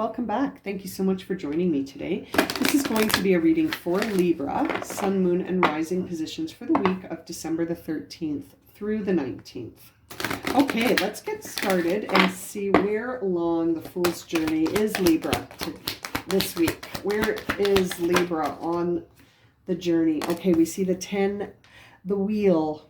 welcome back. Thank you so much for joining me today. This is going to be a reading for Libra, Sun, Moon, and Rising positions for the week of December the 13th through the 19th. Okay, let's get started and see where along the Fool's journey is Libra this week. Where is Libra on the journey? Okay, we see the 10, the wheel.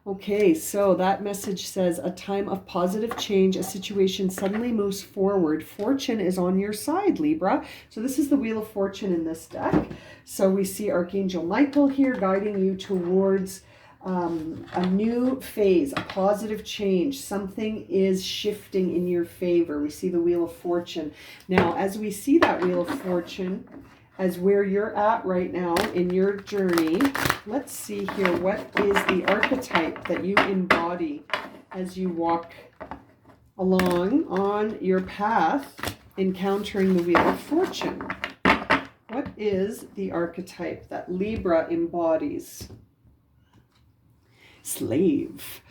Okay, so that message says a time of positive change, a situation suddenly moves forward. Fortune is on your side, Libra. So this is the Wheel of Fortune in this deck. So we see Archangel Michael here guiding you towards a new phase, a positive change. Something is shifting in your favor. We see the Wheel of Fortune. Now, as we see that Wheel of Fortune, as where you're at right now in your journey, let's see here, what is the archetype that you embody as you walk along on your path encountering the Wheel of Fortune? What is the archetype that Libra embodies? Slave.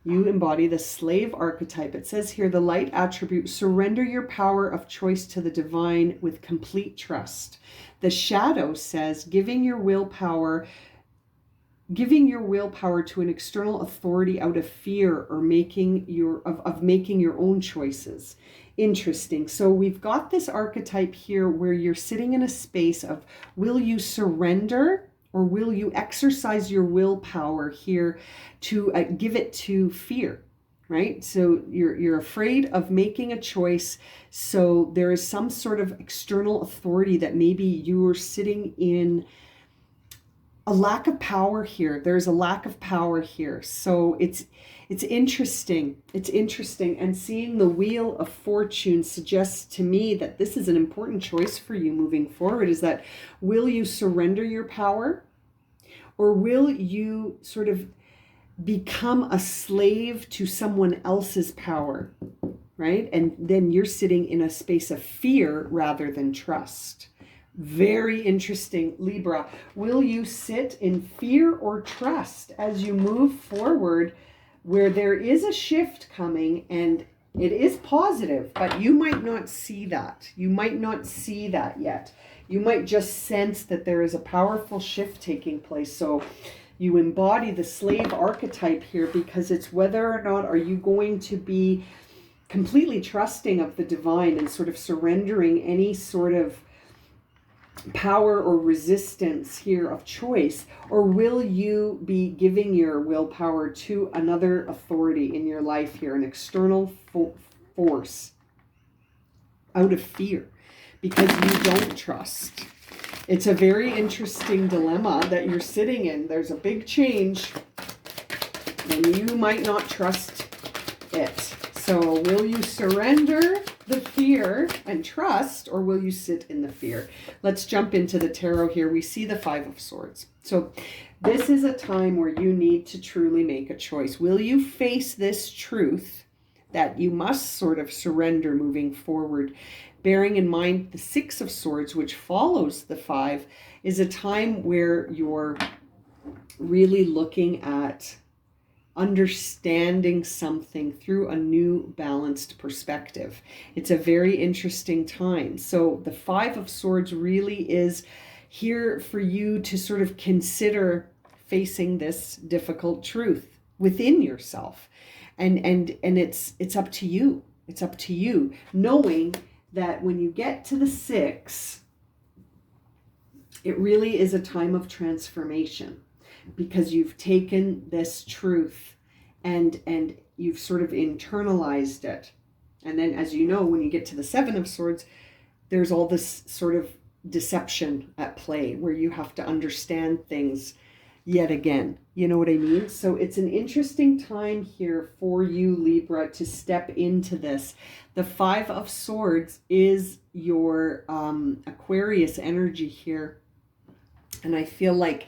You embody the slave archetype. It says here, the light attribute, surrender your power of choice to the divine with complete trust. The shadow says, giving your willpower to an external authority out of fear or making your own choices. Interesting. So we've got this archetype here where you're sitting in a space of, will you surrender or will you exercise your willpower here to give it to fear? Right? So you're afraid of making a choice. So there is some sort of external authority that maybe you're sitting in a lack of power here. There's a lack of power here. So it's interesting. It's interesting. And seeing the Wheel of Fortune suggests to me that this is an important choice for you moving forward, is that will you surrender your power or will you sort of become a slave to someone else's power, right? And then you're sitting in a space of fear rather than trust. Very interesting, Libra. Will you sit in fear or trust as you move forward, where there is a shift coming and it is positive, but you might not see that. You might not see that yet. You might just sense that there is a powerful shift taking place. So you embody the slave archetype here, because it's whether or not are you going to be completely trusting of the divine and sort of surrendering any sort of power or resistance here of choice, or will you be giving your willpower to another authority in your life here, an external force out of fear because you don't trust. It's a very interesting dilemma that you're sitting in. There's a big change and you might not trust it. So will you surrender the fear and trust, or will you sit in the fear? Let's jump into the tarot here. We see the Five of Swords. So this is a time where you need to truly make a choice. Will you face this truth that you must sort of surrender moving forward? Bearing in mind the Six of Swords, which follows the Five, is a time where you're really looking at understanding something through a new balanced perspective. It's a very interesting time. So the Five of Swords really is here for you to sort of consider facing this difficult truth within yourself. And it's up to you. It's up to you, knowing that when you get to the Six, it really is a time of transformation, because you've taken this truth and you've sort of internalized it. And then, as you know, when you get to the Seven of Swords, there's all this sort of deception at play where you have to understand things yet again. You know what I mean? So it's an interesting time here for you, Libra, to step into this. The Five of Swords is your Aquarius energy here. And I feel like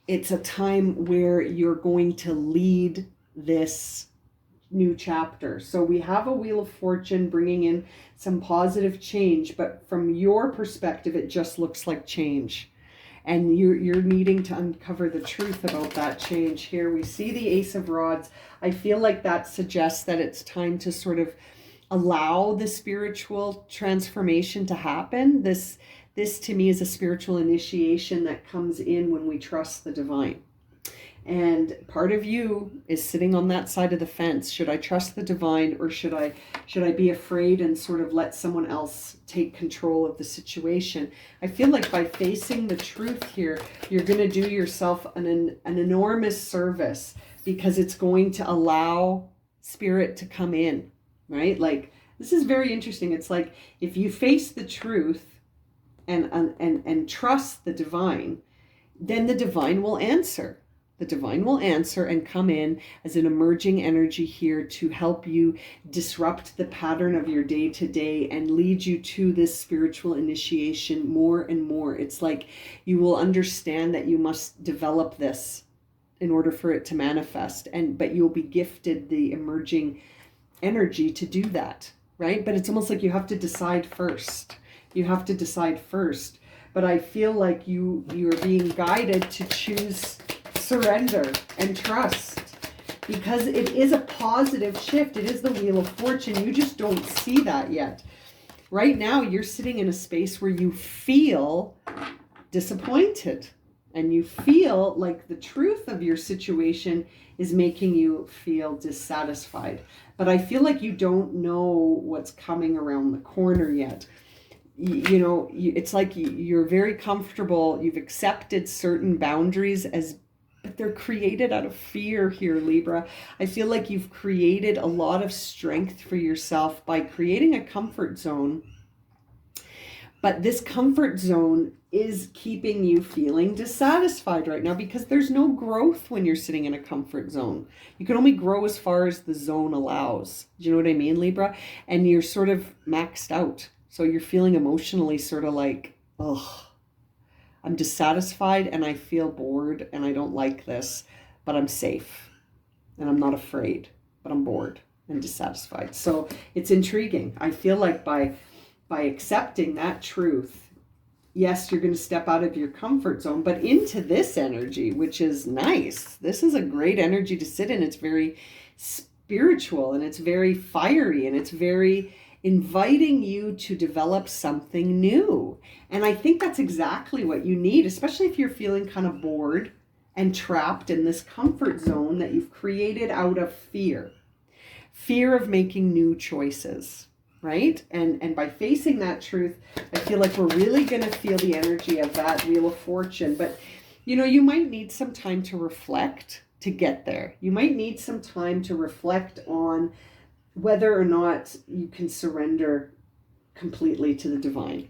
it's a time where you're going to lead this new chapter. So we have a Wheel of Fortune bringing in some positive change, but from your perspective, it just looks like change. And you're needing to uncover the truth about that change. Here we see the Ace of Rods. I feel like that suggests that it's time to sort of allow the spiritual transformation to happen. This to me is a spiritual initiation that comes in when we trust the divine. And part of you is sitting on that side of the fence. Should I trust the divine, or should I be afraid and sort of let someone else take control of the situation? I feel like by facing the truth here, you're going to do yourself an enormous service, because it's going to allow spirit to come in, right? Like, this is very interesting. It's like, if you face the truth and trust the divine, then the divine will answer. The divine will answer and come in as an emerging energy here to help you disrupt the pattern of your day to day and lead you to this spiritual initiation more and more. It's like you will understand that you must develop this in order for it to manifest, but you'll be gifted the emerging energy to do that, right? But it's almost like you have to decide first. You have to decide first. But I feel like you're being guided to choose surrender and trust, because it is a positive shift. It is the Wheel of Fortune. You just don't see that yet. Right now, you're sitting in a space where you feel disappointed, and you feel like the truth of your situation is making you feel dissatisfied. But I feel like you don't know what's coming around the corner yet. It's like you're very comfortable. You've accepted certain boundaries but they're created out of fear here, Libra. I feel like you've created a lot of strength for yourself by creating a comfort zone. But this comfort zone is keeping you feeling dissatisfied right now, because there's no growth when you're sitting in a comfort zone. You can only grow as far as the zone allows. Do you know what I mean, Libra? And you're sort of maxed out. So you're feeling emotionally sort of like, ugh, I'm dissatisfied and I feel bored and I don't like this, but I'm safe and I'm not afraid, but I'm bored and dissatisfied. So it's intriguing. I feel like by accepting that truth, yes, you're going to step out of your comfort zone, but into this energy, which is nice. This is a great energy to sit in. It's very spiritual and it's very fiery and it's very inviting you to develop something new. And I think that's exactly what you need, especially if you're feeling kind of bored and trapped in this comfort zone that you've created out of fear of making new choices, right? And by facing that truth, I feel like we're really going to feel the energy of that Wheel of Fortune. But, you might need some time to reflect to get there. You might need some time to reflect on whether or not you can surrender completely to the divine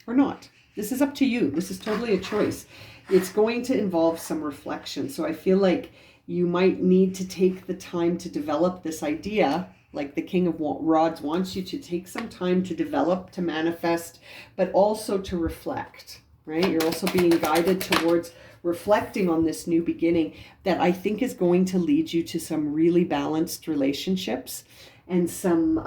or not. This is up to you. This is totally a choice. It's going to involve some reflection. So I feel like you might need to take the time to develop this idea, like the King of Rods wants you to take some time to develop, to manifest, but also to reflect, right? You're also being guided towards reflecting on this new beginning that I think is going to lead you to some really balanced relationships and some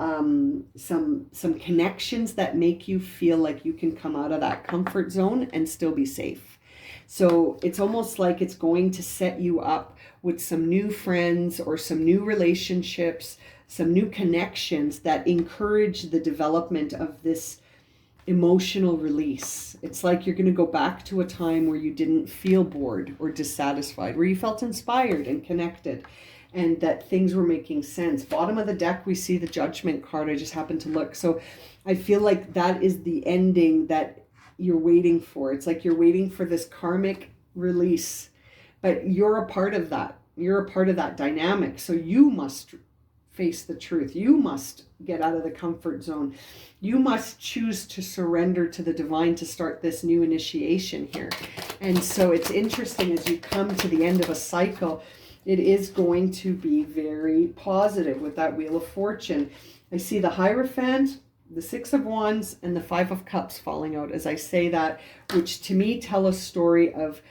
connections that make you feel like you can come out of that comfort zone and still be safe. So it's almost like it's going to set you up with some new friends or some new relationships, some new connections that encourage the development of this emotional release. It's like you're going to go back to a time where you didn't feel bored or dissatisfied, where you felt inspired and connected, and that things were making sense. Bottom of the deck, we see the Judgment card. I just happened to look. So I feel like that is the ending that you're waiting for. It's like you're waiting for this karmic release, but you're a part of that. You're a part of that dynamic. So you must face the truth. You must get out of the comfort zone. You must choose to surrender to the divine to start this new initiation here. And so it's interesting, as you come to the end of a cycle, it is going to be very positive with that Wheel of Fortune. I see the Hierophant, the Six of Wands, and the Five of Cups falling out as I say that, which to me tell a story of,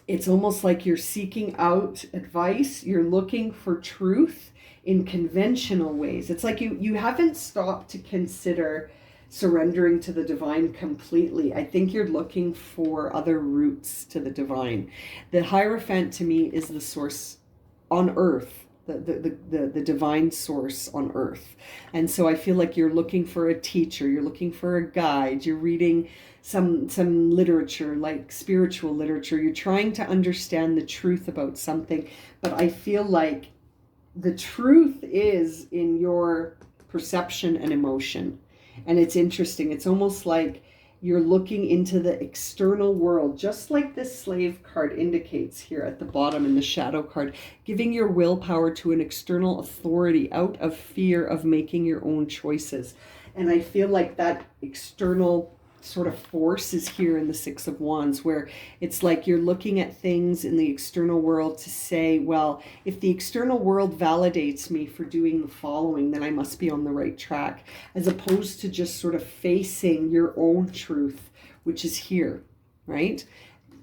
it's almost like you're seeking out advice. You're looking for truth in conventional ways. It's like you haven't stopped to consider surrendering to the divine completely. I think you're looking for other routes to the divine. The Hierophant to me is the source on earth, the divine source on earth. And so I feel like you're looking for a teacher, you're looking for a guide, you're reading some literature, like spiritual literature, you're trying to understand the truth about something. But I feel like the truth is in your perception and emotion. And it's interesting. It's almost like you're looking into the external world, just like this slave card indicates here at the bottom in the shadow card, giving your willpower to an external authority out of fear of making your own choices. And I feel like that external sort of force is here in the Six of Wands, where it's like you're looking at things in the external world to say, well, if the external world validates me for doing the following, then I must be on the right track, as opposed to just sort of facing your own truth, which is here, right?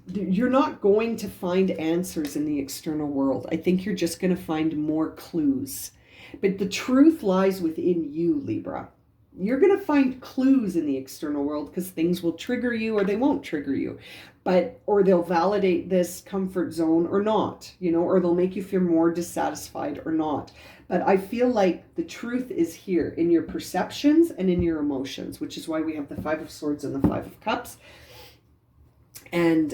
You're not going to find answers in the external world. I think you're just going to find more clues. But the truth lies within you, Libra. You're going to find clues in the external world because things will trigger you or they won't trigger you, or they'll validate this comfort zone or not, or they'll make you feel more dissatisfied or not. But I feel like the truth is here in your perceptions and in your emotions, which is why we have the Five of Swords and the Five of Cups. And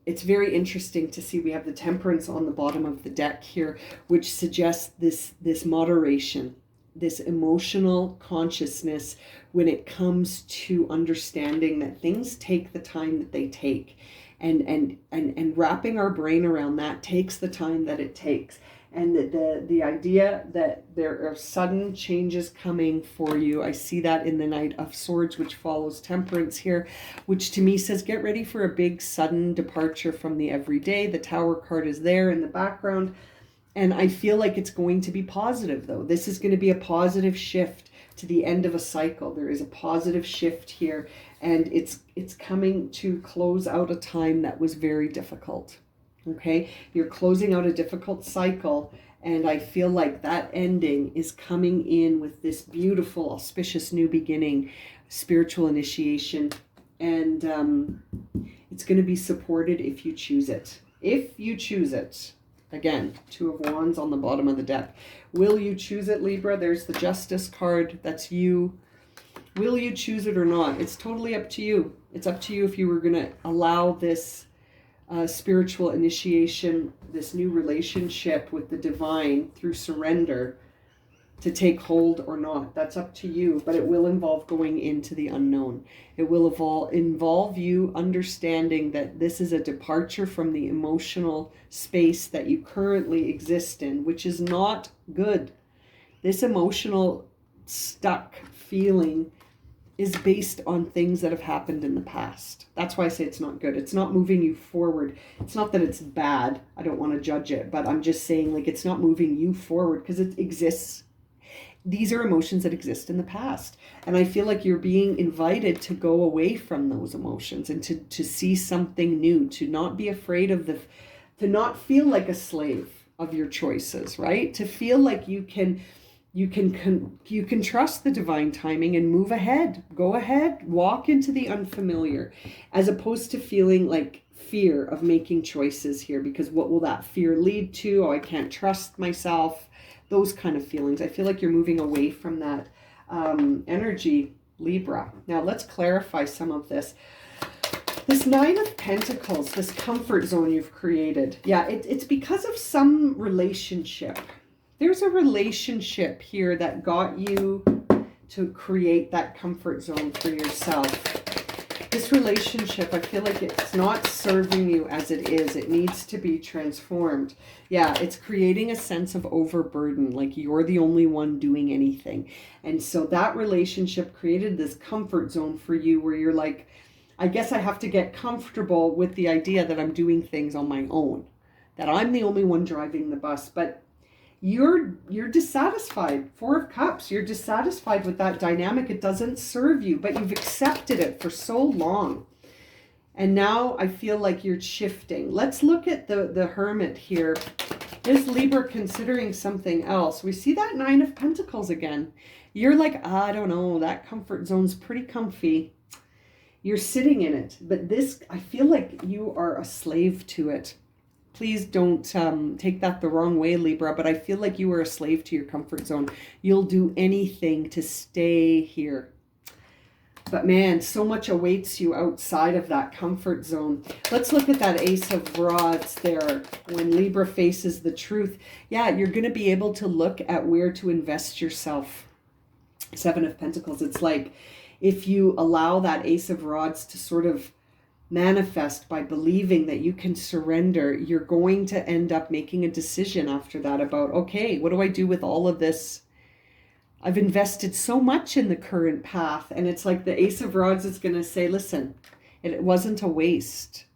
it's very interesting to see we have the Temperance on the bottom of the deck here, which suggests this moderation, this emotional consciousness when it comes to understanding that things take the time that they take, and wrapping our brain around that takes the time that it takes. And the idea that there are sudden changes coming for you. I see that in the Knight of Swords, which follows Temperance here, which to me says get ready for a big sudden departure from the everyday. The Tower card is there in the background. And I feel like it's going to be positive, though. This is going to be a positive shift to the end of a cycle. There is a positive shift here, and it's coming to close out a time that was very difficult. Okay? You're closing out a difficult cycle, and I feel like that ending is coming in with this beautiful, auspicious new beginning, spiritual initiation, and it's going to be supported if you choose it. If you choose it. Again, Two of Wands on the bottom of the deck. Will you choose it, Libra? There's the Justice card. That's you. Will you choose it or not? It's totally up to you. It's up to you if you were going to allow this spiritual initiation, this new relationship with the divine through surrender to take hold or not. That's up to you, but it will involve going into the unknown. It will involve you understanding that this is a departure from the emotional space that you currently exist in, which is not good. This emotional stuck feeling is based on things that have happened in the past. That's why I say it's not good. It's not moving you forward. It's not that it's bad. I don't want to judge it, but I'm just saying, like, it's not moving you forward because it exists. These are emotions that exist in the past. And I feel like you're being invited to go away from those emotions and to see something new, to not be afraid of to not feel like a slave of your choices, right? To feel like you can trust the divine timing and move ahead, go ahead, walk into the unfamiliar, as opposed to feeling like fear of making choices here, because what will that fear lead to? Oh, I can't trust myself. Those kind of feelings. I feel like you're moving away from that energy, Libra. Now let's clarify some of this. This Nine of Pentacles, this comfort zone you've created. Yeah, it's because of some relationship. There's a relationship here that got you to create that comfort zone for yourself. This relationship, I feel like it's not serving you as it is. It needs to be transformed. Yeah, it's creating a sense of overburden, like you're the only one doing anything. And so that relationship created this comfort zone for you where you're like, I guess I have to get comfortable with the idea that I'm doing things on my own, that I'm the only one driving the bus. But you're dissatisfied. Four of Cups, you're dissatisfied with that dynamic. It doesn't serve you, but you've accepted it for so long. And now I feel like you're shifting. Let's look at the Hermit here. Is Libra considering something else? We see that Nine of Pentacles again. You're like, I don't know, that comfort zone's pretty comfy. You're sitting in it, but this, I feel like you are a slave to it. Please don't take that the wrong way, Libra, but I feel like you are a slave to your comfort zone. You'll do anything to stay here. But man, so much awaits you outside of that comfort zone. Let's look at that Ace of Rods there. When Libra faces the truth, yeah, you're going to be able to look at where to invest yourself. Seven of Pentacles. It's like if you allow that Ace of Rods to sort of manifest by believing that you can surrender, you're going to end up making a decision after that about, okay, what do I do with all of this? I've invested so much in the current path. And it's like the Ace of Rods is going to say, listen, it wasn't a waste.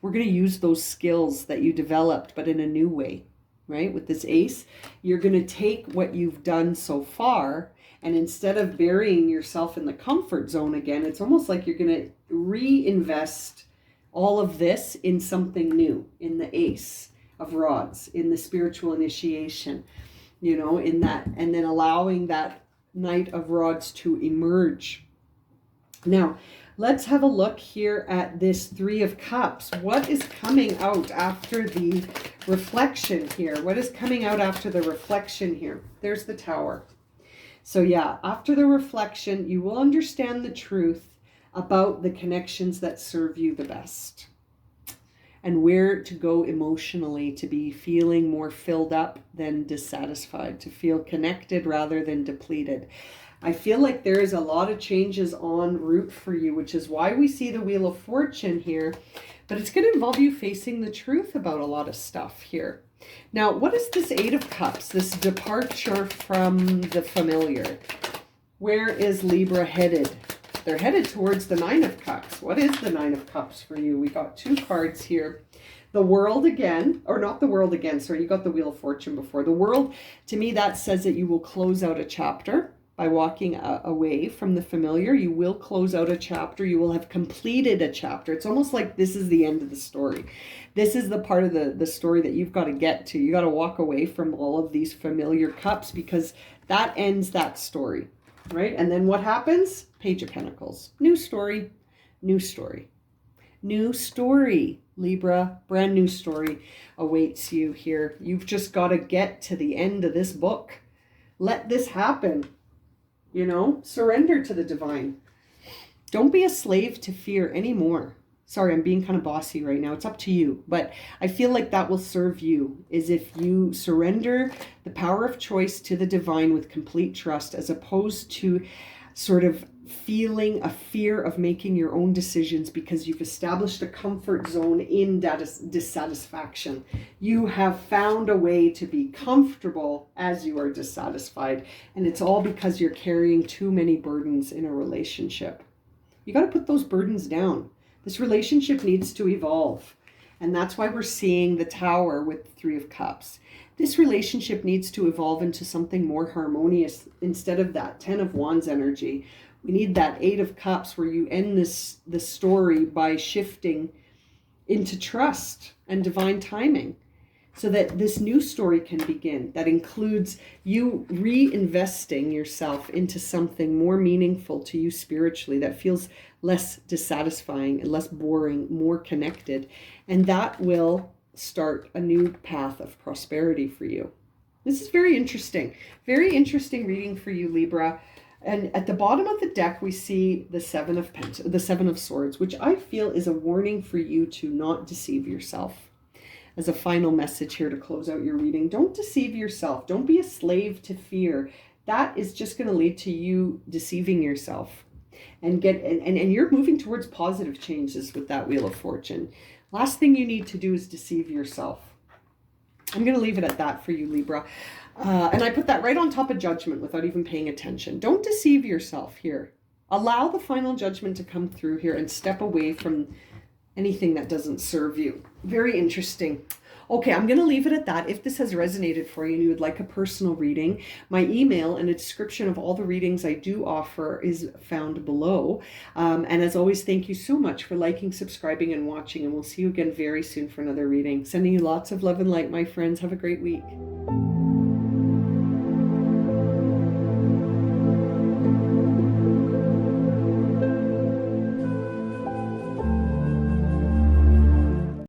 We're going to use those skills that you developed, but in a new way, right? With this Ace, you're going to take what you've done so far, and instead of burying yourself in the comfort zone again, it's almost like you're going to reinvest all of this in something new, in the Ace of Rods, in the spiritual initiation. You know, in that, and then allowing that Knight of Rods to emerge. Now, let's have a look here at this Three of Cups. What is coming out after the reflection here? What is coming out after the reflection here? There's the Tower. So yeah, after the reflection, you will understand the truth about the connections that serve you the best, and where to go emotionally to be feeling more filled up than dissatisfied, to feel connected rather than depleted. I feel like there is a lot of changes en route for you, which is why we see the Wheel of Fortune here. But it's going to involve you facing the truth about a lot of stuff here. Now, what is this Eight of Cups, this departure from the familiar? Where is Libra headed? They're headed towards the Nine of Cups. What is the Nine of Cups for you? We got two cards here. The World again, or not the World again, sorry, you got the Wheel of Fortune before. The World, to me, that says that you will close out a chapter by walking away from the familiar. You will close out a chapter. You will have completed a chapter. It's almost like this is the end of the story. This is the part of the story that you've got to get to. You got to walk away from all of these familiar cups, because that ends that story. Right? And then what happens? Page of Pentacles. New story. New story. New story. Libra, brand new story awaits you here. You've just got to get to the end of this book. Let this happen. You know, surrender to the divine. Don't be a slave to fear anymore. Sorry, I'm being kind of bossy right now. It's up to you. But I feel like that will serve you, is if you surrender the power of choice to the divine with complete trust, as opposed to sort of feeling a fear of making your own decisions because you've established a comfort zone in dissatisfaction. You have found a way to be comfortable as you are dissatisfied. And it's all because you're carrying too many burdens in a relationship. You got to put those burdens down. This relationship needs to evolve. And that's why we're seeing the Tower with the Three of Cups. This relationship needs to evolve into something more harmonious instead of that Ten of Wands energy. We need that Eight of Cups where you end the story by shifting into trust and divine timing, so that this new story can begin. That includes you reinvesting yourself into something more meaningful to you spiritually, that feels less dissatisfying and less boring, more connected. And that will start a new path of prosperity for you. This is very interesting reading for you, Libra. And at the bottom of the deck, we see the Seven of Swords, which I feel is a warning for you to not deceive yourself. As a final message here to close out your reading, don't deceive yourself. Don't be a slave to fear. That is just going to lead to you deceiving yourself. And you're moving towards positive changes with that Wheel of Fortune. Last thing you need to do is deceive yourself. I'm going to leave it at that for you, Libra. And I put that right on top of Judgment without even paying attention. Don't deceive yourself here. Allow the final judgment to come through here and step away from anything that doesn't serve you. Very interesting. Okay, I'm going to leave it at that. If this has resonated for you and you would like a personal reading, my email and a description of all the readings I do offer is found below. And as always, thank you so much for liking, subscribing, and watching. And we'll see you again very soon for another reading. Sending you lots of love and light, my friends. Have a great week.